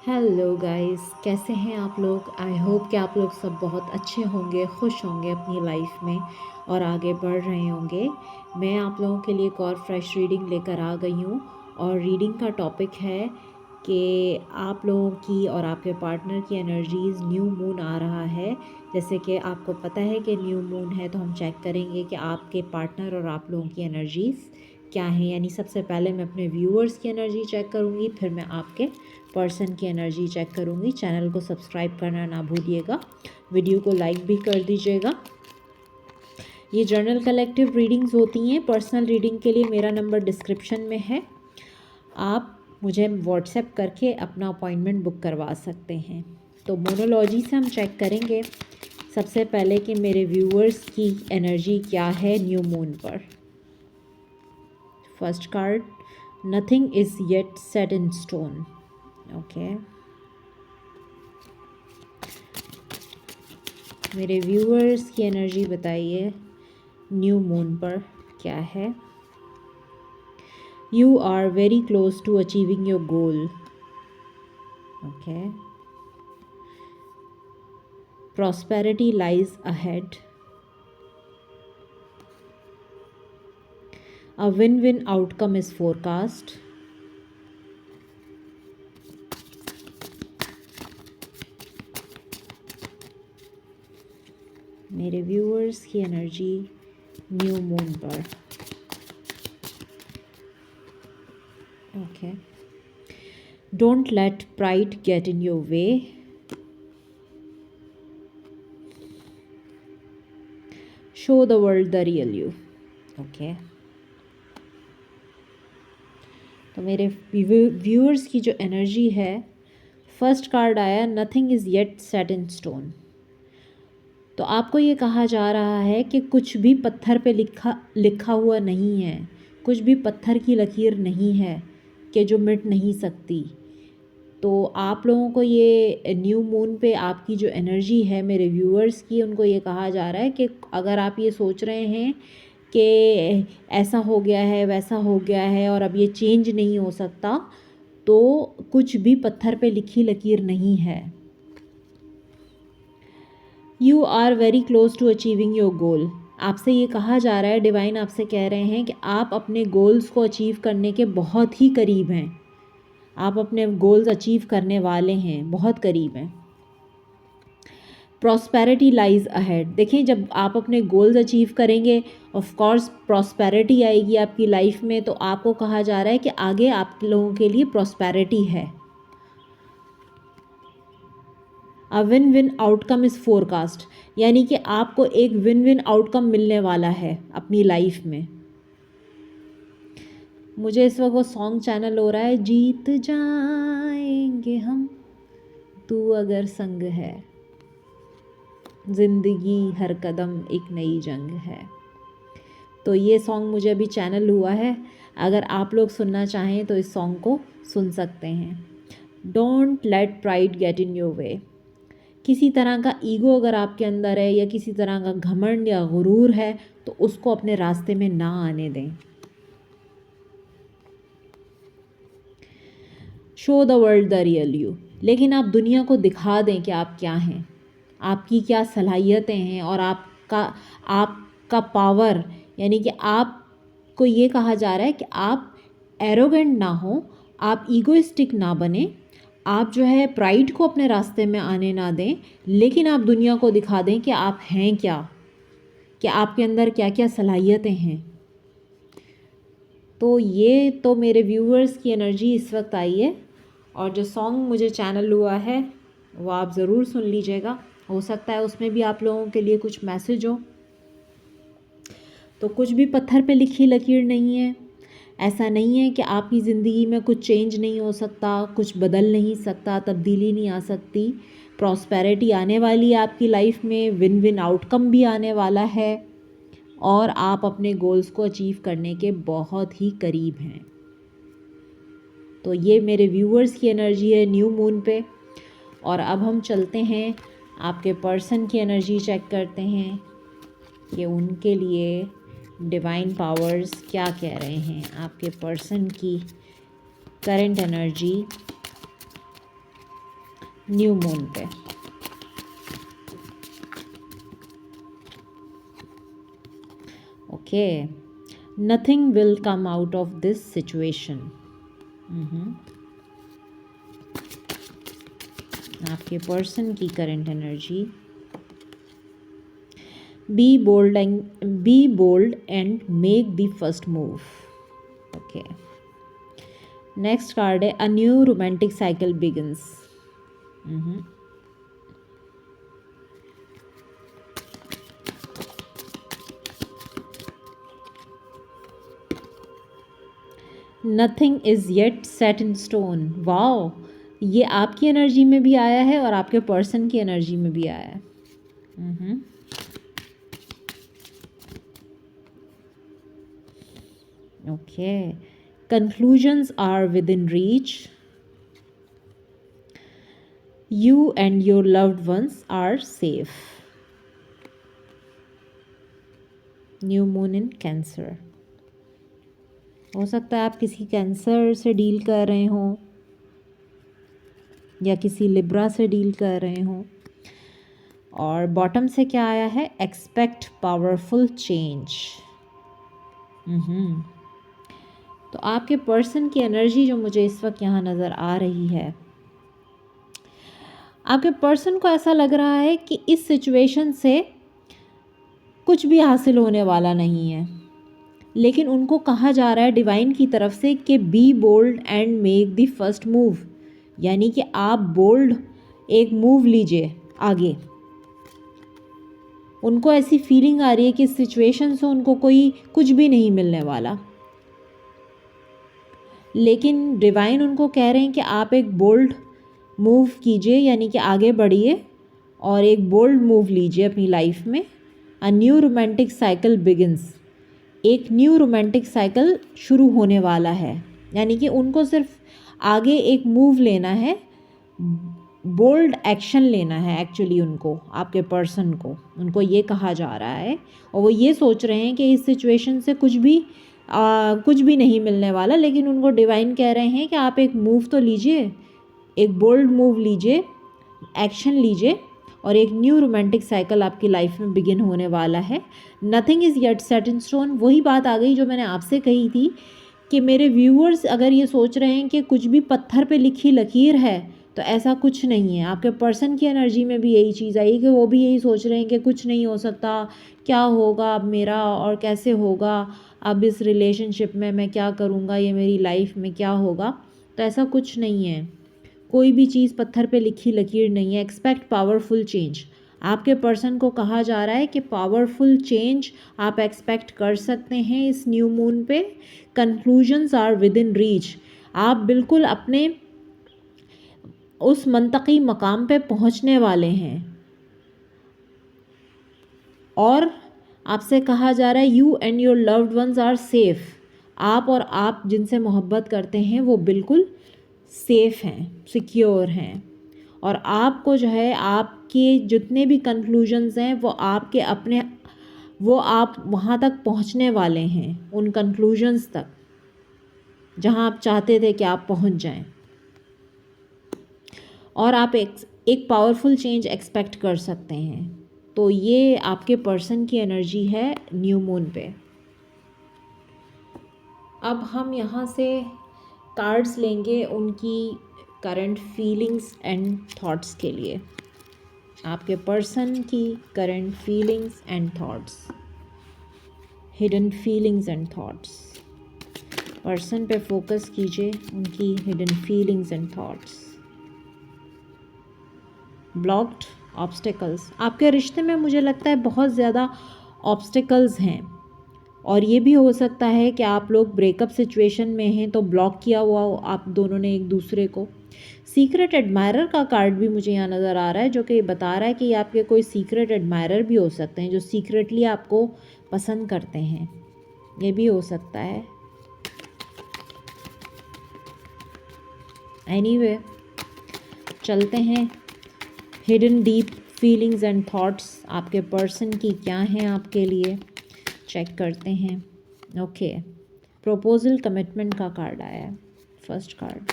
Hello guys, कैसे हैं आप लोग। आई होप कि आप लोग सब बहुत अच्छे होंगे, खुश होंगे अपनी लाइफ में और आगे बढ़ रहे होंगे। मैं आप लोगों के लिए एक और फ्रेश रीडिंग लेकर आ गई हूँ और रीडिंग का टॉपिक है कि आप लोगों की और आपके पार्टनर की एनर्जीज़। न्यू मून आ रहा है, जैसे कि आपको पता है कि न्यू मून है, तो हम चेक करेंगे कि आपके पार्टनर और आप लोगों की एनर्जीज़ क्या हैं। यानी सबसे पहले मैं अपने व्यूअर्स की एनर्जी चेक करूँगी, फिर मैं आपके पर्सन की एनर्जी चेक करूँगी। चैनल को सब्सक्राइब करना ना भूलिएगा, वीडियो को लाइक भी कर दीजिएगा। ये जर्नल कलेक्टिव रीडिंग्स होती हैं। पर्सनल रीडिंग के लिए मेरा नंबर डिस्क्रिप्शन में है, आप मुझे व्हाट्सएप करके अपना अपॉइंटमेंट बुक करवा सकते हैं। तो मोनोलॉजी से हम चेक करेंगे सबसे पहले कि मेरे व्यूअर्स की एनर्जी क्या है न्यू मून पर। First card, nothing is yet set in stone. Okay, मेरे व्यूअर्स की एनर्जी बताइए न्यू मून पर क्या है। You are very close to achieving your goal. Okay, prosperity lies ahead. A win win outcome is forecast. मेरे viewers की energy new moon पर। Okay, don't let pride get in your way. Show the world the real you. Okay, तो मेरे viewers की जो energy है, first card आया nothing is yet set in stone. तो आपको ये कहा जा रहा है कि कुछ भी पत्थर पे लिखा हुआ नहीं है, कुछ भी पत्थर की लकीर नहीं है कि जो मिट नहीं सकती। तो आप लोगों को ये न्यू मून पे आपकी जो एनर्जी है, मेरे व्यूअर्स की, उनको ये कहा जा रहा है कि अगर आप ये सोच रहे हैं कि ऐसा हो गया है, वैसा हो गया है और अब ये चेंज नहीं हो सकता, तो कुछ भी पत्थर पे लिखी लकीर नहीं है। You are very close to achieving your goal. आपसे ये कहा जा रहा है, डिवाइन आपसे कह रहे हैं कि आप अपने गोल्स को अचीव करने के बहुत ही करीब हैं। आप अपने गोल्स अचीव करने वाले हैं, बहुत करीब हैं। Prosperity lies ahead. देखिए, जब आप अपने गोल्स अचीव करेंगे, ऑफ कोर्स प्रॉस्पेरिटी आएगी आपकी लाइफ में। तो आपको कहा जा रहा है कि आगे आप लोगों के लिए प्रॉस्पेरिटी है। अ win win outcome is forecast, यानी कि आपको एक विन विन आउटकम मिलने वाला है अपनी लाइफ में। मुझे इस वक्त वो सॉन्ग चैनल हो रहा है, जीत जाएंगे हम तू अगर संग है, जिंदगी हर कदम एक नई जंग है। तो ये सॉन्ग मुझे अभी चैनल हुआ है, अगर आप लोग सुनना चाहें तो इस सॉन्ग को सुन सकते हैं। Don't let pride get in your वे। किसी तरह का ईगो अगर आपके अंदर है या किसी तरह का घमंड या गुरूर है, तो उसको अपने रास्ते में ना आने दें। Show the world the real you, लेकिन आप दुनिया को दिखा दें कि आप क्या हैं, आपकी क्या सलाहियतें हैं और आपका पावर। यानी कि आपको ये कहा जा रहा है कि आप एरोगेंट ना हो, आप ईगोइस्टिक ना बने, आप जो है प्राइड को अपने रास्ते में आने ना दें, लेकिन आप दुनिया को दिखा दें कि आप हैं क्या, कि आपके अंदर क्या क्या सलाहियतें हैं। तो ये तो मेरे व्यूअर्स की एनर्जी इस वक्त आई है। और जो सॉन्ग मुझे चैनल हुआ है वो आप ज़रूर सुन लीजिएगा, हो सकता है उसमें भी आप लोगों के लिए कुछ मैसेज हो। तो कुछ भी पत्थर पे लिखी लकीर नहीं है। ऐसा नहीं है कि आपकी ज़िंदगी में कुछ चेंज नहीं हो सकता, कुछ बदल नहीं सकता, तब्दीली नहीं आ सकती। प्रॉस्पेरिटी आने वाली है आपकी लाइफ में, विन विन आउटकम भी आने वाला है और आप अपने गोल्स को अचीव करने के बहुत ही करीब हैं। तो ये मेरे व्यूअर्स की एनर्जी है न्यू मून पे। और अब हम चलते हैं आपके पर्सन की एनर्जी चेक करते हैं कि उनके लिए डिवाइन पावर्स क्या कह रहे हैं। आपके पर्सन की करंट एनर्जी न्यू मून पे। Okay, nothing will come out of this situation. आपके पर्सन की current energy, be bold and make the first move. Okay, next card है a new romantic cycle begins. Nothing is yet set in stone. Wow, ये आपकी energy में भी आया है और आपके पर्सन की एनर्जी में भी आया है। Okay, conclusions are within reach. You and your loved ones are safe. New moon in Cancer. हो सकता है आप किसी कैंसर से डील कर रहे हों या किसी लिब्रा से डील कर रहे हों। और बॉटम से क्या आया है? Expect powerful change. तो आपके पर्सन की एनर्जी जो मुझे इस वक्त यहाँ नज़र आ रही है, आपके पर्सन को ऐसा लग रहा है कि इस सिचुएशन से कुछ भी हासिल होने वाला नहीं है, लेकिन उनको कहा जा रहा है डिवाइन की तरफ से कि be bold and make the first move, यानी कि आप बोल्ड एक मूव लीजिए आगे। उनको ऐसी फीलिंग आ रही है कि इस सिचुएशन से उनको कोई कुछ भी नहीं मिलने वाला, लेकिन डिवाइन उनको कह रहे हैं कि आप एक बोल्ड मूव कीजिए, यानी कि आगे बढ़िए और एक बोल्ड मूव लीजिए अपनी लाइफ में। अ न्यू रोमांटिक साइकिल बिगिंस, एक न्यू रोमांटिक साइकिल शुरू होने वाला है, यानी कि उनको सिर्फ आगे एक मूव लेना है, बोल्ड एक्शन लेना है। एक्चुअली उनको, आपके पर्सन को, उनको ये कहा जा रहा है और वो ये सोच रहे हैं कि इस सिचुएशन से कुछ भी नहीं मिलने वाला, लेकिन उनको डिवाइन कह रहे हैं कि आप एक मूव तो लीजिए, एक बोल्ड मूव लीजिए, एक्शन लीजिए और एक न्यू रोमांटिक साइकिल आपकी लाइफ में बिगिन होने वाला है। Nothing is yet set in stone. वही बात आ गई जो मैंने आपसे कही थी कि मेरे व्यूअर्स अगर ये सोच रहे हैं कि कुछ भी पत्थर पे लिखी लकीर है, तो ऐसा कुछ नहीं है। आपके पर्सन की एनर्जी में भी यही चीज़ आई कि वो भी यही सोच रहे हैं कि कुछ नहीं हो सकता, क्या होगा अब मेरा और कैसे होगा अब इस रिलेशनशिप में, मैं क्या करूँगा, ये मेरी लाइफ में क्या होगा। तो ऐसा कुछ नहीं है, कोई भी चीज़ पत्थर पे लिखी लकीर नहीं है। Expect powerful change. आपके पर्सन को कहा जा रहा है कि पावरफुल चेंज आप एक्सपेक्ट कर सकते हैं इस न्यू मून पे। Conclusions are within reach. आप बिल्कुल अपने उस मंतकी मकाम पे पहुंचने वाले हैं और आपसे कहा जा रहा है you and your loved ones are safe. आप और आप जिनसे मोहब्बत करते हैं वो बिल्कुल सेफ हैं, सिक्योर हैं और आपको जो है आपके जितने भी कंक्लूजन्स हैं वो आप वहाँ तक पहुँचने वाले हैं, उन कंक्लूजन्स तक जहाँ आप चाहते थे कि आप पहुँच जाएं और आप एक पावरफुल चेंज एक्सपेक्ट कर सकते हैं। तो ये आपके पर्सन की एनर्जी है न्यू मून पे। अब हम यहाँ से कार्ड्स लेंगे उनकी करंट फीलिंग्स एंड थॉट्स के लिए। आपके पर्सन की current feelings and thoughts, hidden feelings and thoughts. Person पे फोकस कीजिए, उनकी hidden feelings and thoughts. Blocked obstacles. आपके रिश्ते में मुझे लगता है बहुत ज़्यादा ऑब्स्टिकल्स हैं और ये भी हो सकता है कि आप लोग ब्रेकअप सिचुएशन में हैं तो ब्लॉक किया हुआ हो आप दोनों ने एक दूसरे को। सीक्रेट एडमायरर का कार्ड भी मुझे यहाँ नज़र आ रहा है, जो कि बता रहा है कि आपके कोई सीक्रेट एडमायरर भी हो सकते हैं जो सीक्रेटली आपको पसंद करते हैं, ये भी हो सकता है। एनीवे, चलते हैं। Hidden deep feelings and thoughts आपके पर्सन की क्या हैं आपके लिए, चेक करते हैं। ओके, प्रपोजल कमिटमेंट का कार्ड आया है, first card.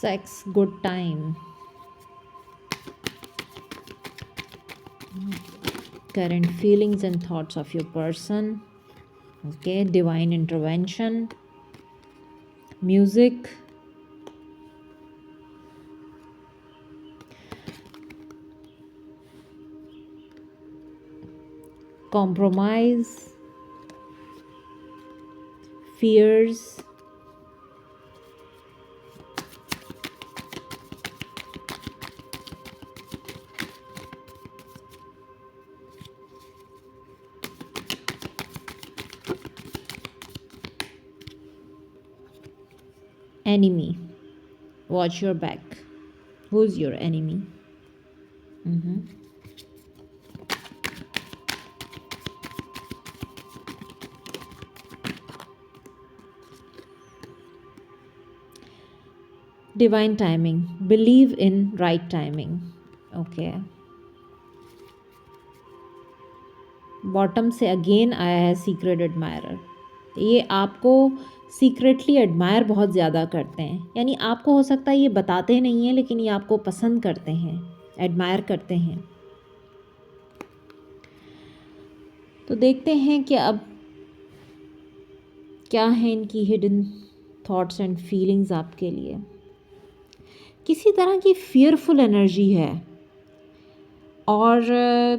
Sex, good time, current feelings and thoughts of your person. Okay, divine intervention, music, compromise, fears, enemy. Watch your back. Who's your enemy? Divine timing. Believe in right timing. Okay. Bottom से again आया है secret admirer. ये आपको secretly admire बहुत ज़्यादा करते हैं, यानी आपको हो सकता है ये बताते नहीं हैं लेकिन ये आपको पसंद करते हैं, एडमायर करते हैं। तो देखते हैं कि अब क्या है इनकी हिडन थॉट्स एंड फीलिंग्स आपके लिए। किसी तरह की फियरफुल एनर्जी है और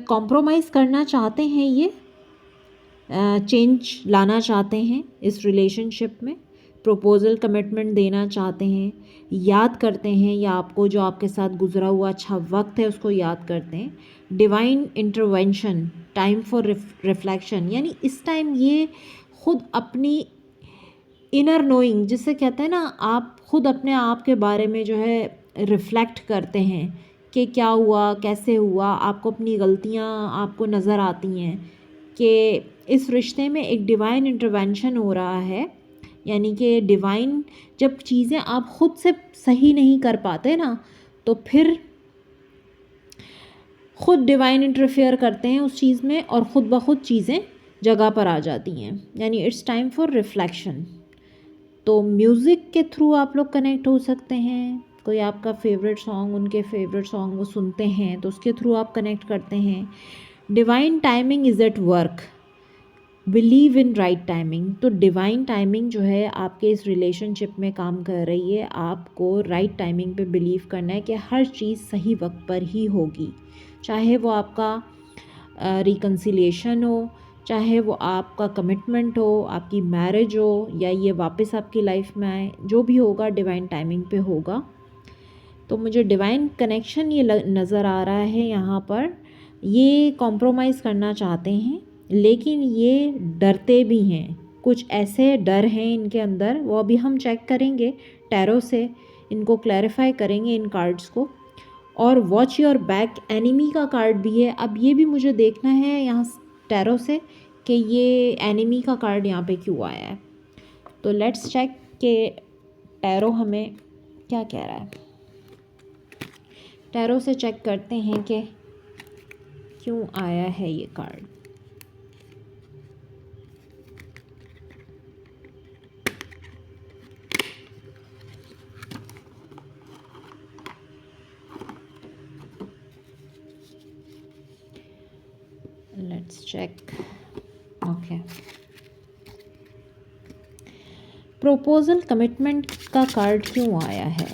कॉम्प्रोमाइज़ करना चाहते हैं, ये चेंज लाना चाहते हैं इस रिलेशनशिप में, प्रपोजल कमिटमेंट देना चाहते हैं, याद करते हैं या आपको जो आपके साथ गुजरा हुआ अच्छा वक्त है उसको याद करते हैं। Divine intervention, time for reflection, यानी इस टाइम ये खुद अपनी इनर नोइंग जिसे कहते हैं ना, आप खुद अपने आप के बारे में जो है रिफ्लेक्ट करते हैं कि क्या हुआ, कैसे हुआ, आपको अपनी गलतियाँ आपको नज़र आती हैं कि इस रिश्ते में एक डिवाइन इंटरवेंशन हो रहा है। यानी कि डिवाइन जब चीज़ें आप ख़ुद से सही नहीं कर पाते ना, तो फिर ख़ुद डिवाइन इंटरफेयर करते हैं उस चीज़ में और ख़ुद ब खुद चीज़ें जगह पर आ जाती हैं। यानी इट्स टाइम फॉर रिफ्लेक्शन। तो म्यूज़िक के थ्रू आप लोग कनेक्ट हो सकते हैं। कोई आपका फेवरेट सॉन्ग, उनके फेवरेट सॉन्ग वो सुनते हैं तो उसके थ्रू आप कनेक्ट करते हैं। Divine timing is at work, believe in right timing. तो डिवाइन टाइमिंग जो है आपके इस रिलेशनशिप में काम कर रही है। आपको राइट टाइमिंग पे बिलीव करना है कि हर चीज़ सही वक्त पर ही होगी, चाहे वो आपका रिकन्सिलिएशन हो, चाहे वो आपका कमिटमेंट हो, आपकी मैरिज हो, या ये वापस आपकी लाइफ में आए, जो भी होगा डिवाइन टाइमिंग पे होगा। तो मुझे डिवाइन कनेक्शन ये नज़र आ रहा है यहाँ पर। ये कॉम्प्रोमाइज़ करना चाहते हैं लेकिन ये डरते भी हैं, कुछ ऐसे डर हैं इनके अंदर, वो अभी हम चेक करेंगे टैरो से, इनको क्लैरिफाई करेंगे इन कार्ड्स को। और वॉच योर बैक, एनिमी का कार्ड भी है। अब ये भी मुझे देखना है यहाँ टैरो से कि ये एनिमी का कार्ड यहाँ पे क्यों आया है। तो लेट्स चेक कि टैरो हमें क्या कह रहा है। टैरो से चेक करते हैं कि क्यों आया है ये card. Let's check. Okay, proposal commitment का कार्ड क्यों आया है।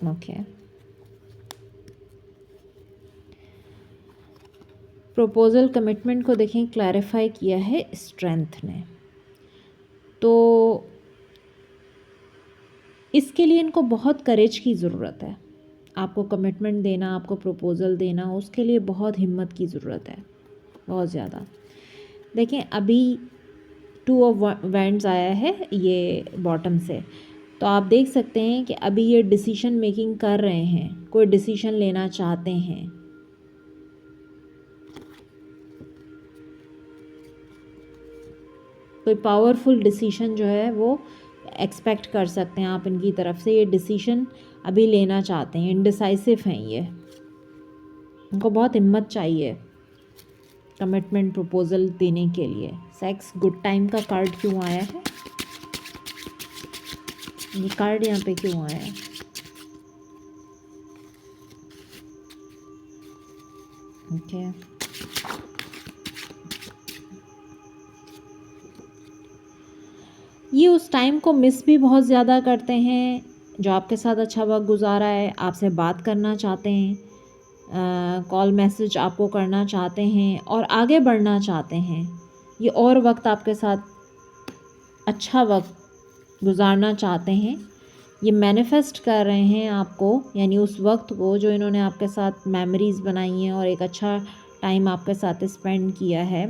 ओके, प्रपोजल कमिटमेंट को देखें, क्लैरिफाई किया है स्ट्रेंथ ने। तो इसके लिए इनको बहुत करेज की ज़रूरत है। आपको कमिटमेंट देना, आपको प्रपोज़ल देना, उसके लिए बहुत हिम्मत की ज़रूरत है, बहुत ज़्यादा। देखें अभी 2 ऑफ वैंड्स आया है ये बॉटम से, तो आप देख सकते हैं कि अभी ये डिसीजन मेकिंग कर रहे हैं, कोई डिसीजन लेना चाहते हैं। कोई पावरफुल डिसीजन जो है वो एक्सपेक्ट कर सकते हैं आप इनकी तरफ से। ये डिसीजन अभी लेना चाहते हैं, इनडिसाइसिव हैं ये, उनको बहुत हिम्मत चाहिए कमिटमेंट प्रपोजल देने के लिए। सेक्स, गुड टाइम का कार्ड क्यों आया है। ये कार्ड यहाँ पे क्यों आया है? ओके, ये उस टाइम को मिस भी बहुत ज़्यादा करते हैं जो आपके साथ अच्छा वक्त गुजारा है, आपसे बात करना चाहते हैं, कॉल मैसेज आपको करना चाहते हैं और आगे बढ़ना चाहते हैं। ये और वक्त आपके साथ अच्छा वक्त गुजारना चाहते हैं। ये मैनिफेस्ट कर रहे हैं आपको, यानी उस वक्त को जो इन्होंने आपके साथ मेमोरीज़ बनाई हैं और एक अच्छा टाइम आपके साथ स्पेंड किया है।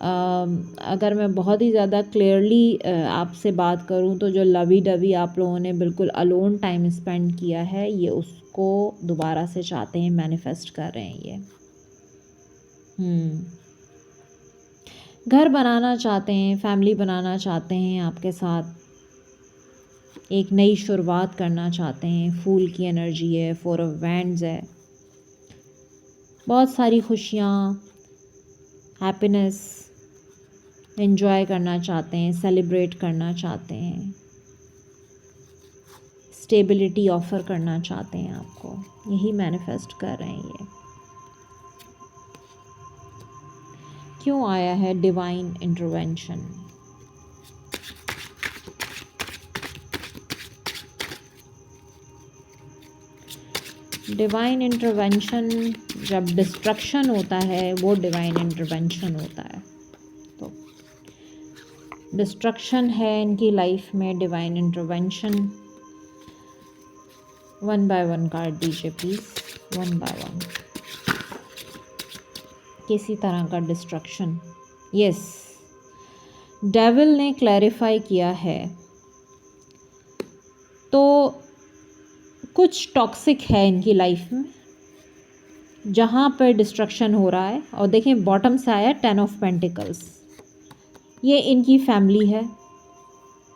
अगर मैं बहुत ही ज़्यादा क्लियरली आपसे बात करूं तो जो लवी डवी आप लोगों ने बिल्कुल अलोन टाइम स्पेंड किया है, ये उसको दोबारा से चाहते हैं, मैनिफेस्ट कर रहे हैं ये। घर बनाना चाहते हैं, फैमिली बनाना चाहते हैं, आपके साथ एक नई शुरुआत करना चाहते हैं। फूल की एनर्जी है, 4 ऑफ वैंड्स है, बहुत सारी खुशियाँ, हैप्पीनेस एंजॉय करना चाहते हैं, सेलिब्रेट करना चाहते हैं, स्टेबिलिटी ऑफ़र करना चाहते हैं आपको, यही मैनिफेस्ट कर रहे हैं ये। क्यों आया है डिवाइन इंटरवेंशन? डिवाइन इंटरवेंशन जब डिस्ट्रक्शन होता है वो डिवाइन इंटरवेंशन होता है। तो डिस्ट्रक्शन है इनकी लाइफ में, डिवाइन इंटरवेंशन। 1 बाय 1 कार्ड दीजिए प्लीज़, 1 बाय 1। किसी तरह का डिस्ट्रक्शन, यस, डेविल ने क्लैरिफाई किया है। तो कुछ टॉक्सिक है इनकी लाइफ में जहाँ पर डिस्ट्रक्शन हो रहा है। और देखें बॉटम से आया 10 ऑफ पेंटिकल्स, ये इनकी फैमिली है,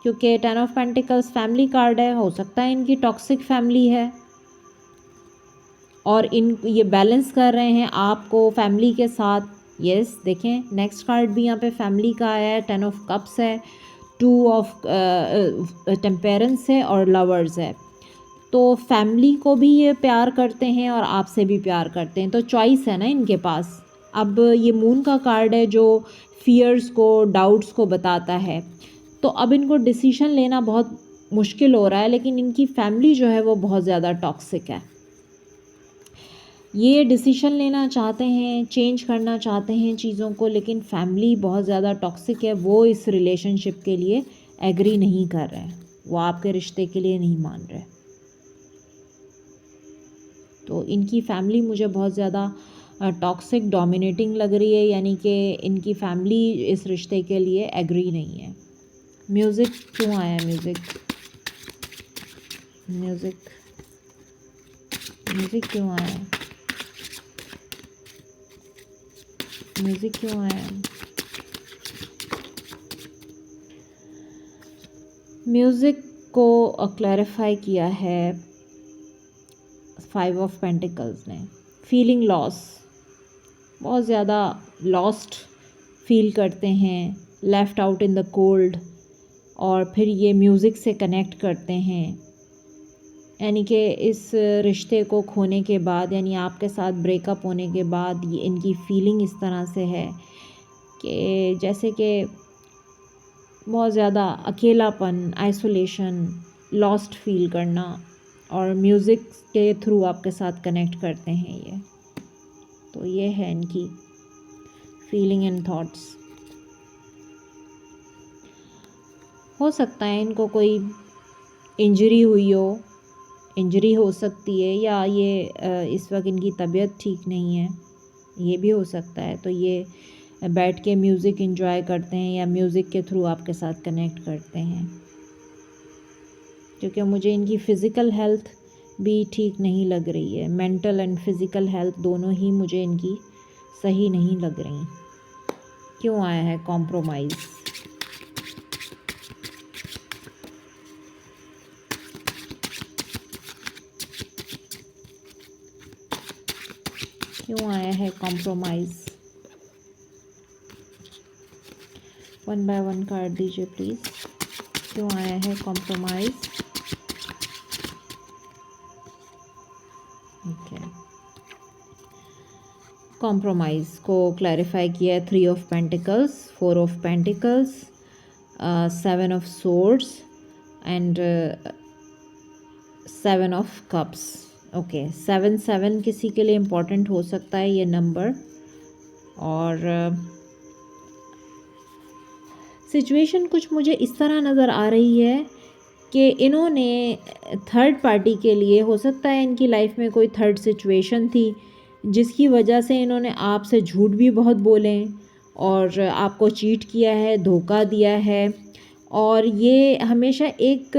क्योंकि 10 ऑफ पेंटिकल्स फैमिली कार्ड है। हो सकता है इनकी टॉक्सिक फैमिली है और ये बैलेंस कर रहे हैं आपको फैमिली के साथ। यस, देखें नेक्स्ट कार्ड भी यहाँ पे फैमिली का आया है, 10 ऑफ कप्स है, 2 ऑफ टेम्परेंस है और लवर्स है। तो फैमिली को भी ये प्यार करते हैं और आपसे भी प्यार करते हैं, तो चॉइस है ना इनके पास। अब ये मून का कार्ड है जो फियर्स को, डाउट्स को बताता है। तो अब इनको डिसीजन लेना बहुत मुश्किल हो रहा है, लेकिन इनकी फैमिली जो है वो बहुत ज़्यादा टॉक्सिक है। ये डिसीजन लेना चाहते हैं, चेंज करना चाहते हैं चीज़ों को, लेकिन फैमिली बहुत ज़्यादा टॉक्सिक है। वो इस रिलेशनशिप के लिए एग्री नहीं कर रहे हैं, वो आपके रिश्ते के लिए नहीं मान रहे। तो इनकी फैमिली मुझे बहुत ज़्यादा टॉक्सिक, डोमिनेटिंग लग रही है, यानी कि इनकी फैमिली इस रिश्ते के लिए एग्री नहीं है। म्यूज़िक क्यों आया है? म्यूज़िक क्यों आया है? म्यूज़िक क्यों आया है? म्यूज़िक को क्लैरिफाई किया है 5 ऑफ पेंटिकल्स ने। फीलिंग लॉस, बहुत ज़्यादा लॉस्ट फील करते हैं, left out in the cold, और फिर ये म्यूज़िक से कनेक्ट करते हैं। यानी कि इस रिश्ते को खोने के बाद, यानी आपके साथ ब्रेकअप होने के बाद, ये इनकी फीलिंग इस तरह से है कि जैसे कि बहुत ज़्यादा अकेलापन, आइसोलेशन, लॉस्ट फील करना, और म्यूज़िक के थ्रू आपके साथ कनेक्ट करते हैं ये। तो ये है इनकी फीलिंग एंड थॉट्स। हो सकता है इनको कोई इंजरी हुई हो सकती है, या ये इस वक्त इनकी तबीयत ठीक नहीं है, ये भी हो सकता है। तो ये बैठ के म्यूज़िक एंजॉय करते हैं या म्यूज़िक के थ्रू आपके साथ कनेक्ट करते हैं, क्योंकि मुझे इनकी फ़िज़िकल हेल्थ भी ठीक नहीं लग रही है। मेंटल एंड फिज़िकल हेल्थ दोनों ही मुझे इनकी सही नहीं लग रही। क्यों आया है कॉम्प्रोमाइज़? क्यों आया है कॉम्प्रोमाइज़? 1 बाय 1 कार्ड दीजिए प्लीज़। क्यों आया है कॉम्प्रोमाइज़? कॉम्प्रोमाइज़ को क्लैरिफाई किया है 3 of pentacles, 4 of pentacles, 7 of swords and 7 of cups. Okay, 7 किसी के लिए इम्पोर्टेंट हो सकता है ये नंबर। और सिचुएशन कुछ मुझे इस तरह नज़र आ रही है कि इन्होंने थर्ड पार्टी के लिए, हो सकता है इनकी लाइफ में कोई थर्ड सिचुएशन थी जिसकी वजह से इन्होंने आपसे झूठ भी बहुत बोले और आपको चीट किया है, धोखा दिया है। और ये हमेशा एक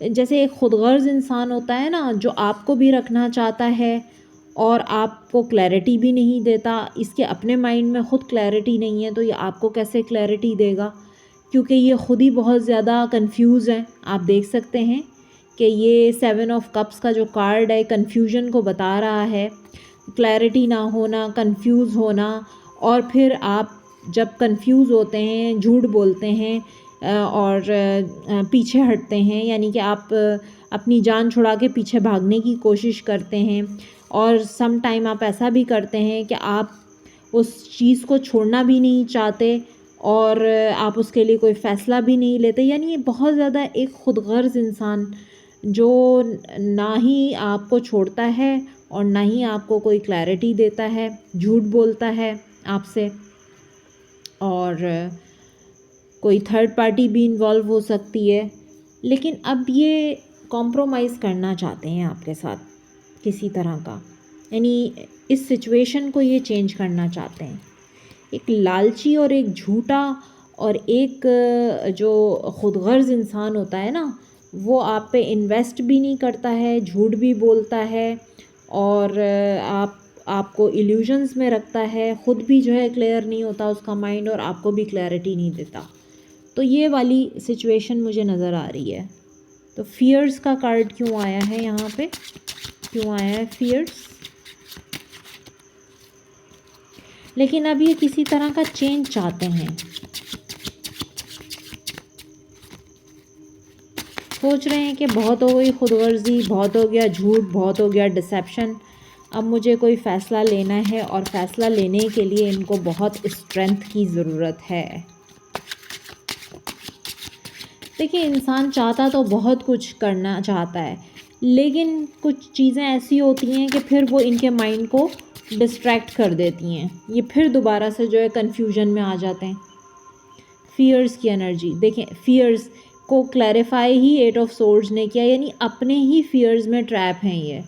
जैसे एक खुदगर्ज इंसान होता है ना, जो आपको भी रखना चाहता है और आपको क्लैरिटी भी नहीं देता। इसके अपने माइंड में ख़ुद क्लैरिटी नहीं है तो ये आपको कैसे क्लैरिटी देगा, क्योंकि ये ख़ुद ही बहुत ज़्यादा कंफ्यूज है। आप देख सकते हैं कि ये 7 ऑफ कप्स का जो कार्ड है कन्फ्यूजन को बता रहा है, क्लैरिटी ना होना, कंफ्यूज होना। और फिर आप जब कंफ्यूज होते हैं, झूठ बोलते हैं और पीछे हटते हैं, यानी कि आप अपनी जान छुड़ा के पीछे भागने की कोशिश करते हैं। और सम टाइम आप ऐसा भी करते हैं कि आप उस चीज़ को छोड़ना भी नहीं चाहते और आप उसके लिए कोई फ़ैसला भी नहीं लेते। यानी ये बहुत ज़्यादा एक खुदगर्ज़ इंसान जो ना ही आपको छोड़ता है और ना ही आपको कोई क्लैरिटी देता है, झूठ बोलता है आपसे। और कोई थर्ड पार्टी भी इन्वॉल्व हो सकती है। लेकिन अब ये कॉम्प्रोमाइज़ करना चाहते हैं आपके साथ किसी तरह का, यानी इस सिचुएशन को ये चेंज करना चाहते हैं। एक लालची और एक झूठा और एक जो खुदगर्ज इंसान होता है ना, वो आप पे इन्वेस्ट भी नहीं करता है, झूठ भी बोलता है और आपको इल्यूजन्स में रखता है। ख़ुद भी जो है क्लियर नहीं होता उसका माइंड और आपको भी क्लैरिटी नहीं देता। तो ये वाली सिचुएशन मुझे नज़र आ रही है। तो फियर्स का कार्ड क्यों आया है यहाँ पे, क्यों आया है फियर्स? लेकिन अब ये किसी तरह का चेंज चाहते हैं, सोच रहे हैं कि बहुत हो गई खुदगर्जी, बहुत हो गया झूठ, बहुत हो गया डिसेप्शन, अब मुझे कोई फ़ैसला लेना है और फ़ैसला लेने के लिए इनको बहुत स्ट्रेंथ की ज़रूरत है। देखिए, इंसान चाहता तो बहुत कुछ करना चाहता है, लेकिन कुछ चीज़ें ऐसी होती हैं कि फिर वो इनके माइंड को डिस्ट्रैक्ट कर देती हैं। ये फिर दोबारा से जो है कन्फ्यूजन में आ जाते हैं। फियर्स की एनर्जी देखें, फियर्स को क्लैरिफाई ही 8 ऑफ सोर्ड्स ने किया, यानी अपने ही फियर्स में ट्रैप हैं ये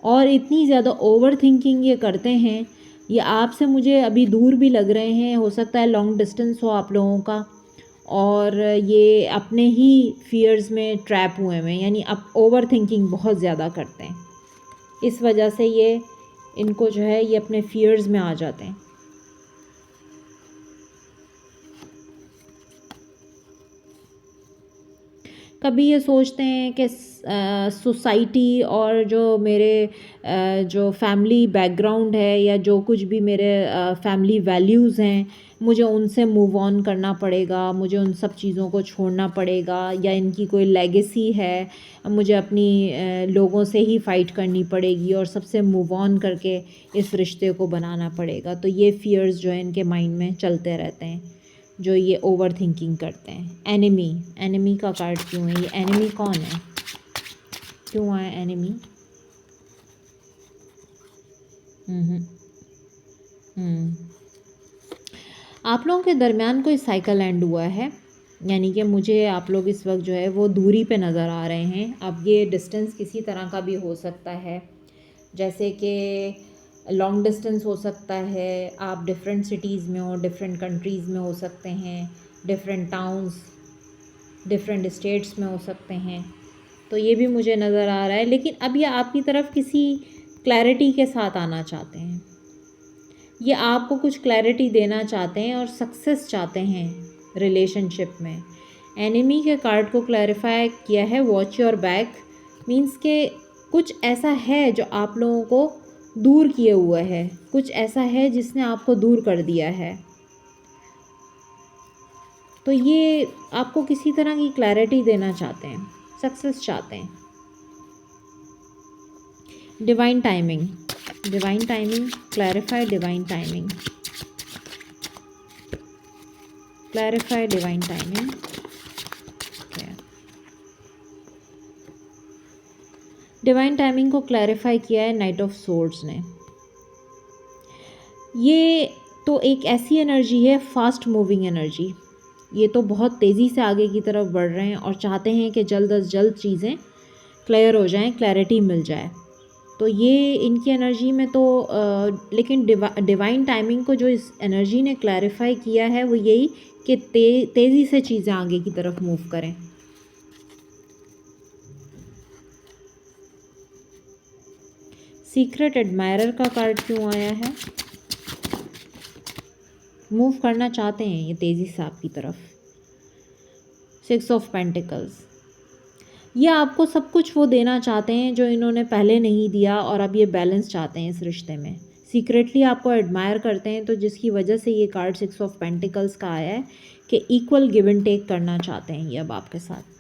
और इतनी ज़्यादा ओवर थिंकिंग ये करते हैं। ये आपसे मुझे अभी दूर भी लग रहे हैं, हो सकता है लॉन्ग डिस्टेंस हो आप लोगों का, और ये अपने ही फियर्स में ट्रैप हुए हैं, यानी अब ओवर थिंकिंग बहुत ज़्यादा करते हैं। इस वजह से ये इनको जो है ये अपने फियर्स में आ जाते हैं। कभी ये सोचते हैं कि सोसाइटी और जो मेरे जो फैमिली बैकग्राउंड है या जो कुछ भी मेरे फैमिली वैल्यूज़ हैं, मुझे उनसे मूव ऑन करना पड़ेगा, मुझे उन सब चीज़ों को छोड़ना पड़ेगा, या इनकी कोई लेगेसी है, मुझे अपनी लोगों से ही फ़ाइट करनी पड़ेगी और सबसे मूव ऑन करके इस रिश्ते को बनाना पड़ेगा। तो ये फियर्स जो है इनके माइंड में चलते रहते हैं, जो ये ओवर थिंकिंग करते हैं। एनिमी, एनिमी का कार्ड क्यों है? ये एनिमी कौन है, क्यों आया एनिमी? आप लोगों के दरमियान कोई साइकिल एंड हुआ है, यानी कि मुझे आप लोग इस वक्त जो है वो दूरी पे नज़र आ रहे हैं। अब ये डिस्टेंस किसी तरह का भी हो सकता है, जैसे कि लॉन्ग डिस्टेंस हो सकता है, आप डिफरेंट सिटीज़ में हो, डिफरेंट कंट्रीज़ में हो सकते हैं, डिफरेंट टाउन्स, डिफरेंट स्टेट्स में हो सकते हैं। तो ये भी मुझे नज़र आ रहा है। लेकिन अब ये आपकी तरफ किसी क्लैरिटी के साथ आना चाहते हैं, ये आपको कुछ क्लैरिटी देना चाहते हैं और सक्सेस चाहते हैं रिलेशनशिप में। एनिमी के कार्ड को क्लैरिफाई किया है वॉच योर बैक, मींस के कुछ ऐसा है जो आप लोगों को दूर किए हुआ है, कुछ ऐसा है जिसने आपको दूर कर दिया है। तो ये आपको किसी तरह की क्लैरिटी देना चाहते हैं, सक्सेस चाहते हैं। Divine timing, divine timing, clarify divine timing, clarify divine timing. Divine timing को क्लैरिफाई किया है नाइट ऑफ सोर्ड्स ने। ये तो एक ऐसी एनर्जी है, फास्ट मूविंग एनर्जी। ये तो बहुत तेज़ी से आगे की तरफ बढ़ रहे हैं और चाहते हैं कि जल्द अज जल्द चीज़ें क्लियर हो जाएं, क्लैरिटी मिल जाए। तो ये इनकी एनर्जी में तो लेकिन डिवाइन टाइमिंग को जो इस एनर्जी ने क्लैरिफाई किया है वो यही कि तेज़ी से चीज़ें आगे की तरफ मूव करें। सीक्रेट एडमायरर का कार्ड क्यों आया है? मूव करना चाहते हैं ये तेज़ी से आपकी तरफ। 6 ऑफ पेंटिकल्स, ये आपको सब कुछ वो देना चाहते हैं जो इन्होंने पहले नहीं दिया और अब ये बैलेंस चाहते हैं इस रिश्ते में। सीक्रेटली आपको एडमायर करते हैं, तो जिसकी वजह से ये कार्ड 6 ऑफ पेंटिकल्स का आया है कि इक्वल गिव एंड टेक करना चाहते हैं ये अब आपके साथ।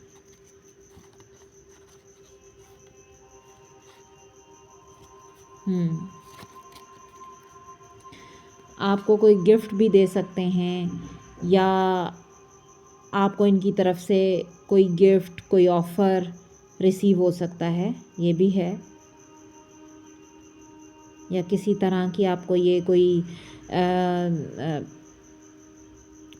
आपको कोई गिफ्ट भी दे सकते हैं या आपको इनकी तरफ से कोई गिफ्ट, कोई ऑफ़र रिसीव हो सकता है, ये भी है। या किसी तरह की आपको ये कोई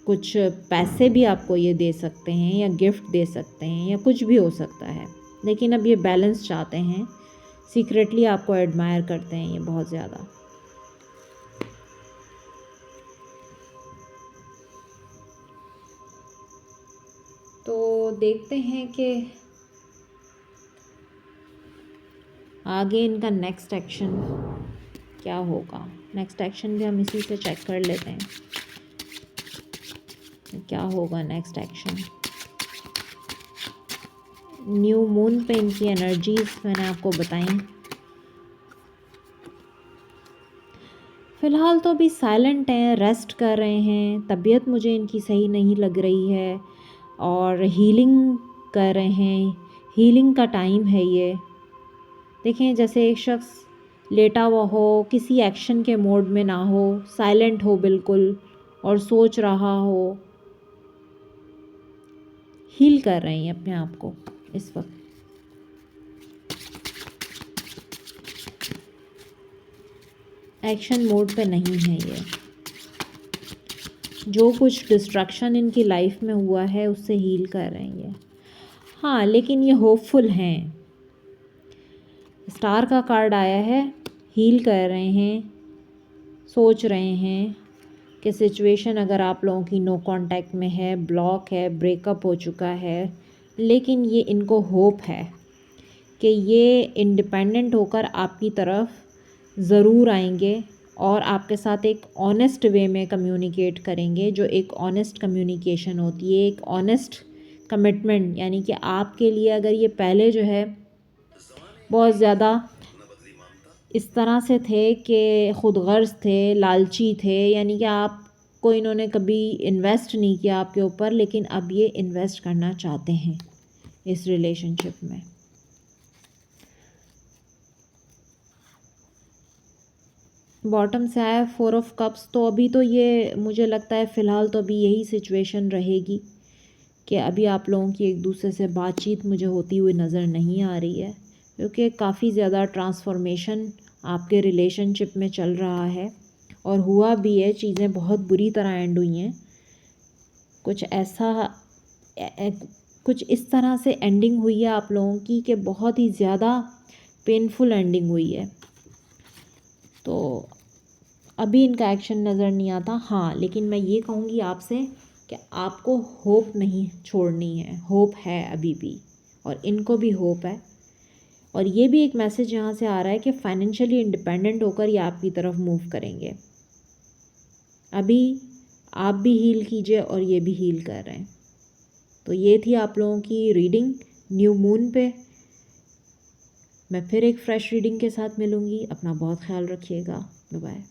कुछ पैसे भी आपको ये दे सकते हैं या गिफ्ट दे सकते हैं या कुछ भी हो सकता है। लेकिन अब ये बैलेंस चाहते हैं, सीक्रेटली आपको एडमायर करते हैं ये बहुत ज़्यादा। तो देखते हैं कि आगे इनका नेक्स्ट एक्शन क्या होगा। नेक्स्ट एक्शन भी हम इसी से चेक कर लेते हैं, क्या होगा नेक्स्ट एक्शन। न्यू मून पे इनकी एनर्जीज मैंने आपको बताई। फ़िलहाल तो अभी साइलेंट हैं, रेस्ट कर रहे हैं, तबीयत मुझे इनकी सही नहीं लग रही है और हीलिंग कर रहे हैं। हीलिंग का टाइम है ये। देखें, जैसे एक शख्स लेटा हुआ हो, किसी एक्शन के मोड में ना हो, साइलेंट हो बिल्कुल और सोच रहा हो। हील कर रहे हैं अपने आप को इस वक्त। एक्शन मोड पे नहीं है ये। जो कुछ डिस्ट्रक्शन इनकी लाइफ में हुआ है उससे हील कर रहे हैं ये। हाँ, लेकिन ये होपफुल हैं। स्टार का कार्ड आया है, हील कर रहे हैं, सोच रहे हैं कि सिचुएशन अगर आप लोगों की नो कांटेक्ट में है, ब्लॉक है, ब्रेकअप हो चुका है, लेकिन ये इनको होप है कि ये इंडिपेंडेंट होकर आपकी तरफ ज़रूर आएंगे और आपके साथ एक ऑनेस्ट वे में कम्युनिकेट करेंगे। जो एक ऑनेस्ट कम्युनिकेशन होती है, एक ऑनेस्ट कमिटमेंट, यानी कि आपके लिए अगर ये पहले जो है बहुत ज़्यादा इस तरह से थे कि खुदगर्ज़ थे, लालची थे, यानी कि आपको इन्होंने कभी इन्वेस्ट नहीं किया आपके ऊपर, लेकिन अब ये इन्वेस्ट करना चाहते हैं इस रिलेशनशिप में। बॉटम से आया 4 ऑफ कप्स, तो अभी तो ये मुझे लगता है फ़िलहाल तो अभी यही सिचुएशन रहेगी कि अभी आप लोगों की एक दूसरे से बातचीत मुझे होती हुई नज़र नहीं आ रही है, क्योंकि काफ़ी ज़्यादा ट्रांसफॉर्मेशन आपके रिलेशनशिप में चल रहा है और हुआ भी है। चीज़ें बहुत बुरी तरह एंड हुई हैं। कुछ ऐसा कुछ इस तरह से एंडिंग हुई है आप लोगों की कि बहुत ही ज़्यादा पेनफुल एंडिंग हुई है। तो अभी इनका एक्शन नज़र नहीं आता। हाँ, लेकिन मैं ये कहूँगी आपसे कि आपको होप नहीं छोड़नी है। होप है अभी भी और इनको भी होप है। और ये भी एक मैसेज यहाँ से आ रहा है कि फाइनेंशियली इंडिपेंडेंट होकर ये आपकी तरफ मूव करेंगे। अभी आप भी हील कीजिए और ये भी हील कर रहे हैं। तो ये थी आप लोगों की रीडिंग न्यू मून पे। मैं फिर एक फ्रेश रीडिंग के साथ मिलूँगी। अपना बहुत ख्याल रखिएगा। Bye bye.